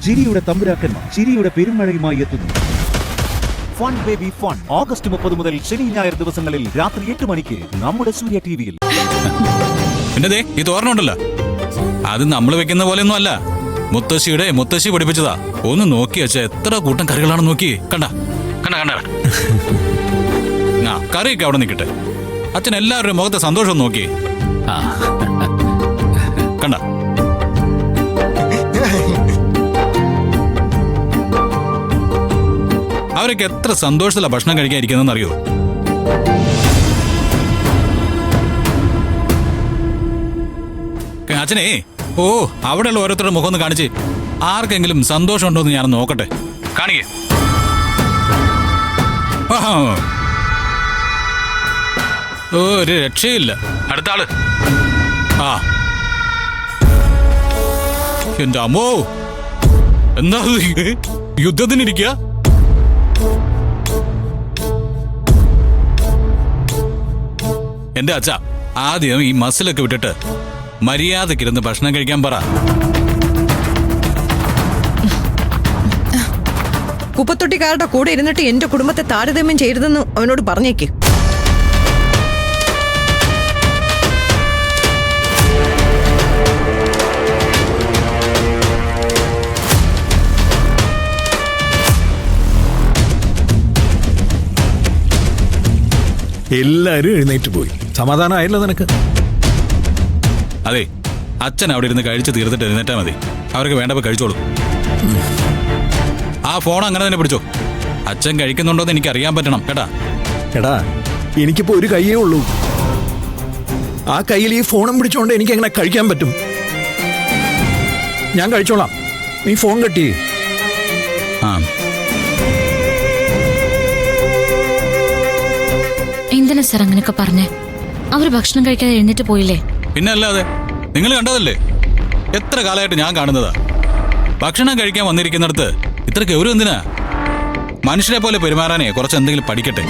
ചിരിയുടെ തമ്പുരാക്കന്മാർ ചിരിയുടെ പെരുമഴയുമായി എത്തുന്നു. ഫൺ ബേബി ഫൺ ഓഗസ്റ്റ് 30 മുതൽ ശനി ഞായർ ദിവസങ്ങളിൽ രാത്രി 8 മണിക്ക് നമ്മുടെ സൂര്യ ടിവിയിൽ. പിന്നെ ഈ തോരണമുണ്ടല്ലോ, അത് നമ്മൾ വെക്കുന്ന പോലെയൊന്നും അല്ല. മുത്തശ്ശി പഠിപ്പിച്ചതാ. ഒന്ന് നോക്കി വെച്ച എത്ര കൂട്ടം കറികളാണ് നോക്കി. കണ്ട കറിയൊക്കെ അവിടെ നിൽക്കട്ടെ. അച്ഛൻ എല്ലാവരുടെയും മുഖത്തെ സന്തോഷം നോക്കി. കണ്ട അവരൊക്കെ എത്ര സന്തോഷത്തിലാ ഭക്ഷണം കഴിക്കാതിരിക്കുന്നതെന്ന് അറിയോ? അച്ഛനേ, അവിടെയുള്ള ഓരോരുത്തരുടെ മുഖം ഒന്ന് കാണിച്ച് ആർക്കെങ്കിലും സന്തോഷം ഉണ്ടോ എന്ന് ഞാൻ നോക്കട്ടെ. കാണിക്കേ. ഒരു രക്ഷയില്ല. അടുത്ത ആള്. എന്റെ അമ്മോ, എന്താ യുദ്ധത്തിനിരിക്കുക? എന്റെ അച്ഛ, ആദ്യം ഈ മസിലൊക്കെ വിട്ടിട്ട് മര്യാദക്കിരുന്ന് ഭക്ഷണം കഴിക്കാൻ പറ. കുപ്പത്തൊട്ടിക്കാരുടെ കൂടെ ഇരുന്നിട്ട് എന്റെ കുടുംബത്തെ താരതമ്യം ചെയ്യരുതെന്ന് അവനോട് പറഞ്ഞേക്ക്. എല്ലാരും എഴുന്നേറ്റ് പോയി. സമാധാനമായല്ലോ നിനക്ക്? അതെ, അച്ഛൻ അവിടെ ഇരുന്ന് കഴിച്ച് തീർത്തിട്ട് എഴുന്നേറ്റാ മതി. അവർക്ക് വേണ്ടപ്പോ കഴിച്ചോളൂ. ആ ഫോൺ അങ്ങനെ തന്നെ പിടിച്ചോ. അച്ഛൻ കഴിക്കുന്നുണ്ടോന്ന് എനിക്ക് അറിയാൻ പറ്റണം കേട്ടാ. എടാ, എനിക്കിപ്പോ ഒരു കയ്യേ ഉള്ളൂ. ആ കയ്യിൽ ഈ ഫോണും പിടിച്ചോണ്ട് എനിക്ക് എങ്ങനെ കഴിക്കാൻ പറ്റും? ഞാൻ കഴിച്ചോളാം, നീ ഫോൺ കെട്ടി. എന്തിനാ സാർ അങ്ങനെയൊക്കെ പറഞ്ഞേ? അവര് ഭക്ഷണം കഴിക്കാതെ എഴുന്നേറ്റ് പോയില്ലേ? പിന്നെ അല്ലാതെ, നിങ്ങൾ കണ്ടതല്ലേ, എത്ര കാലമായിട്ട് ഞാൻ കാണുന്നതാ. ഭക്ഷണം കഴിക്കാൻ വന്നിരിക്കുന്നിടത്ത് ഇത്ര ഗൗരവം എന്തിനാ? മനുഷ്യരെ പോലെ പെരുമാറാനേ കുറച്ച് എന്തെങ്കിലും പഠിക്കട്ടെ.